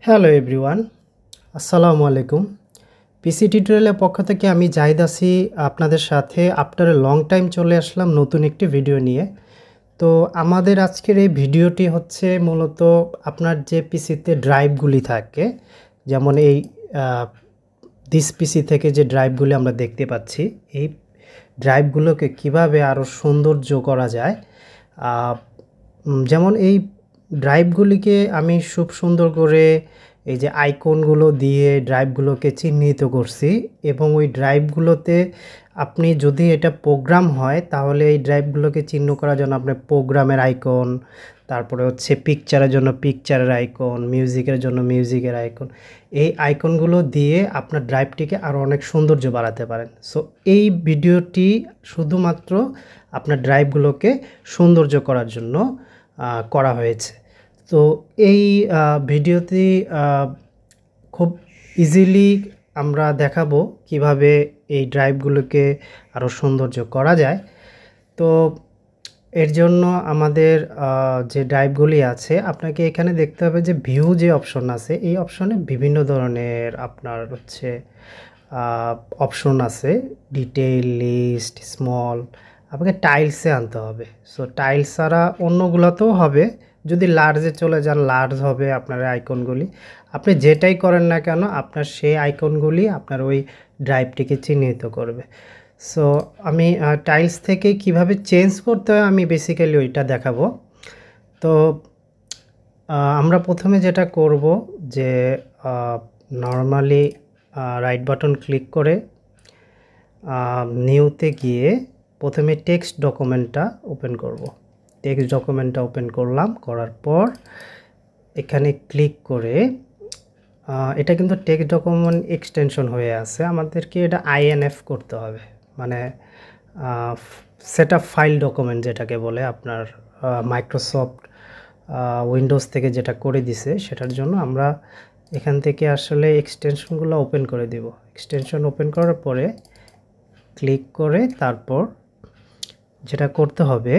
Hello everyone, আসসালামু আলাইকুম। পিসি টিউটোরিয়ালের পক্ষ থেকে আমি জাহিদ আছি আপনাদের সাথে। আফটার এ লং টাইম চলে আসলাম নতুন একটি ভিডিও নিয়ে। তো আমাদের আজকের এই ভিডিওটি হচ্ছে মূলত আপনার যে পিসিতে ড্রাইভগুলি থাকে, যেমন এই দিস পিসি থেকে যে ড্রাইভগুলি আমরা দেখতে পাচ্ছি, এই ড্রাইভগুলোকে কিভাবে আরও সৌন্দর্য করা যায়। যেমন এই ড্রাইভগুলিকে আমি খুব সুন্দর করে এই যে আইকনগুলো দিয়ে ড্রাইভগুলোকে চিহ্নিত করছি, এবং ওই ড্রাইভগুলোতে আপনি যদি এটা প্রোগ্রাম হয় তাহলে এই ড্রাইভগুলোকে চিহ্ন করার জন্য আপনার প্রোগ্রামের আইকন, তারপরে হচ্ছে পিকচারের জন্য পিকচারের আইকন, মিউজিকের জন্য মিউজিকের আইকন, এই আইকনগুলো দিয়ে আপনার ড্রাইভটিকে আরও অনেক সৌন্দর্য বাড়াতে পারেন। সো এই ভিডিওটি শুধুমাত্র আপনার ড্রাইভগুলোকে সৌন্দর্য করার জন্য করা হয়েছে। তো এই ভিডিওতে খুব ইজিলি আমরা দেখাবো কিভাবে এই ড্রাইভগুলোকে আরও সৌন্দর্য করা যায়। তো এর জন্য আমাদের যে ড্রাইভগুলি আছে, আপনাকে এখানে দেখতে হবে যে ভিউ যে অপশন আছে, এই অপশনে বিভিন্ন ধরনের আপনার হচ্ছে অপশন আছে, ডিটেইল, লিস্ট, স্মল। আপনাকে টাইলসে আনতে হবে। সো টাইলস ছাড়া অন্যগুলোতেও হবে, যদি লার্জে চলে যান লার্জ হবে আপনার আইকনগুলি। আপনি যেটাই করেন না কেন আপনার সেই আইকনগুলি আপনার ওই ড্রাইভটিকে চিহ্নিত করবে। সো আমি টাইলস থেকে কিভাবে চেঞ্জ করতে হয় আমি বেসিক্যালি ওইটা দেখাবো। তো আমরা প্রথমে যেটা করব যে নর্মালি রাইট বাটন ক্লিক করে নিউতে গিয়ে প্রথমে টেক্সট ডকুমেন্টটা ওপেন করব। টেক্সট ডকুমেন্টটা ওপেন করলাম, করার পর এখানে ক্লিক করে এটা কিন্তু টেক্সট ডকুমেন্ট এক্সটেনশন হয়ে আছে, আমাদেরকে এটা আইএনএফ করতে হবে, মানে সেট আপ ফাইল ডকুমেন্ট যেটাকে বলে আপনার মাইক্রোসফট উইন্ডোজ থেকে যেটা করে দিছে, সেটার জন্য আমরা এখান থেকে আসলে এক্সটেনশনগুলো ওপেন করে দিব। এক্সটেনশন ওপেন করার পরে ক্লিক করে তারপর যেটা করতে হবে,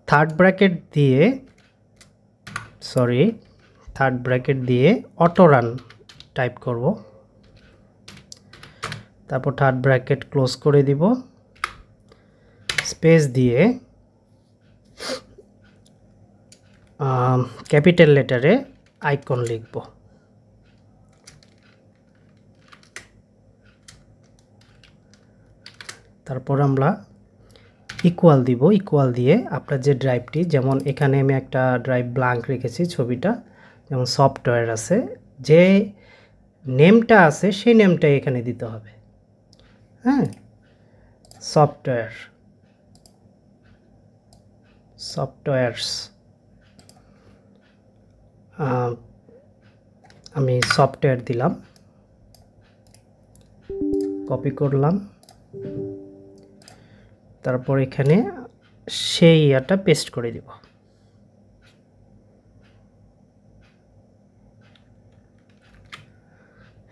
থার্ড ব্র্যাকেট দিয়ে অটো রান টাইপ করব, তারপর থার্ড ব্র্যাকেট ক্লোজ করে দিব, স্পেস দিয়ে ক্যাপিটাল লেটারে আইকন লিখব। তারপর আমরা ইকুয়াল দিব, ইকুয়াল দিয়ে আপনার যে ড্রাইভটি, যেমন এখানে আমি একটা ড্রাইভ ব্ল্যাঙ্ক রেখেছি, ছবিটা যেমন সফটওয়্যার আছে, যে নেমটা আছে সেই নেমটাই এখানে দিতে হবে। হ্যাঁ, সফটওয়্যারস আমি সফটওয়্যার দিলাম, কপি করলাম, তারপর এখানে সেই ইয়াটা পেস্ট করে দিব।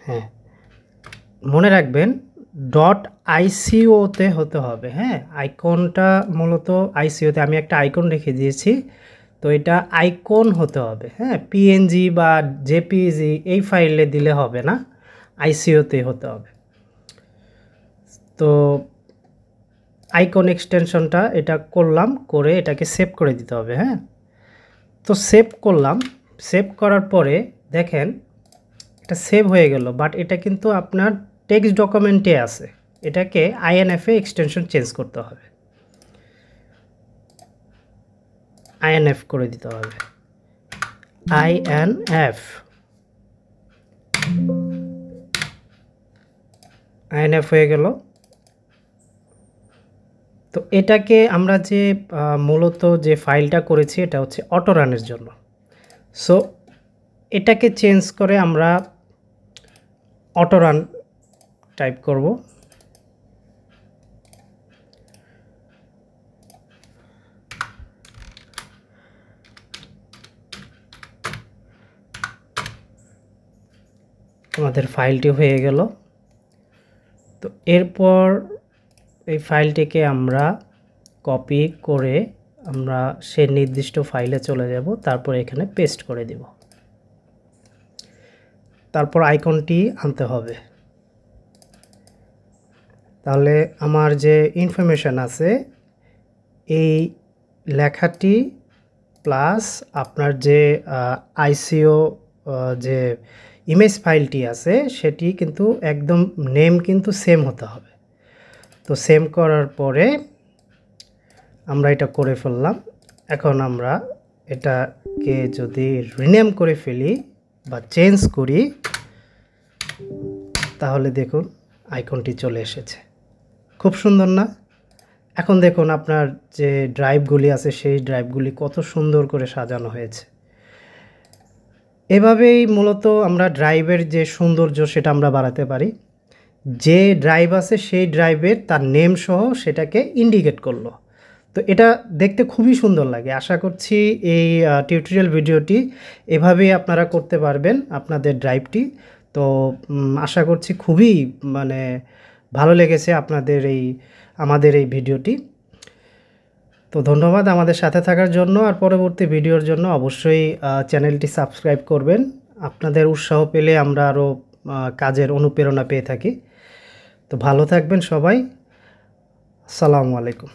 হ্যাঁ, মনে রাখবেন .icoতে হতে হবে। হ্যাঁ, আইকনটা মূলত আইসিওতে, আমি একটা আইকন রেখে দিয়েছি, তো এটা আইকন হতে হবে। হ্যাঁ, পিএনজি বা জেপিজি এই ফাইলে দিলে হবে না, আইসিওতে হতে হবে। তো আইকন এক্সটেনশনটা এটা করলাম, করে এটাকে সেভ করে দিতে হবে। হ্যাঁ, তো সেভ করলাম, সেভ করার পরে দেখেন এটা সেভ হয়ে গেল, বাট এটা কিন্তু আপনার টেক্সট ডকুমেন্টে আছে, এটাকে আইএনএফে এক্সটেনশন চেঞ্জ করতে হবে, আইএনএফ করে দিতে হবে, আইএনএফ হয়ে গেল। তো এটাকে আমরা যে মূলত যে ফাইলটা করেছি এটা হচ্ছে অটো রানের জন্য। সো এটাকে চেঞ্জ করে আমরা অটো রান টাইপ করব। আমাদের ফাইলটি হয়ে গেল। তো এরপর এই ফাইলটিকে আমরা কপি করে আমরা সেই নির্দিষ্ট ফাইলে চলে যাব, তারপর এখানে পেস্ট করে দিব। তারপর আইকনটি আনতে হবে। তাহলে আমার যে ইনফরমেশন আছে এই লেখাটি প্লাস আপনার যে আইসিও যে ইমেজ ফাইলটি আছে সেটি কিন্তু একদম নেম কিন্তু সেম হতে হবে। তো সেম করার পরে আমরা এটা করে ফেললাম। এখন আমরা এটাকে যদি রিনেম করে ফেলি বা চেঞ্জ করি তাহলে দেখুন আইকনটি চলে এসেছে। খুব সুন্দর না? এখন দেখুন আপনার যে ড্রাইভগুলি আছে সেই ড্রাইভগুলি কত সুন্দর করে সাজানো হয়েছে। এভাবেই মূলত আমরা ড্রাইভের যে সৌন্দর্য সেটা আমরা বাড়াতে পারি। যে ড্রাইভ আছে সেই ড্রাইভের তার নেম সহ সেটাকে ইন্ডিকেট করলো। তো এটা দেখতে খুবই সুন্দর লাগে। আশা করছি এই টিউটোরিয়াল ভিডিওটি এভাবেই আপনারা করতে পারবেন আপনাদের ড্রাইভটি। তো আশা করছি খুবই ভালো লেগেছে আমাদের এই ভিডিওটি। তো ধন্যবাদ আমাদের সাথে থাকার জন্য। আর পরবর্তী ভিডিওর জন্য অবশ্যই চ্যানেলটি সাবস্ক্রাইব করবেন। আপনাদের উৎসাহ পেলে আমরা আরও কাজের অনুপ্রেরণা পেয়ে থাকি। তো ভালো থাকবেন সবাই। আসসালামু আলাইকুম।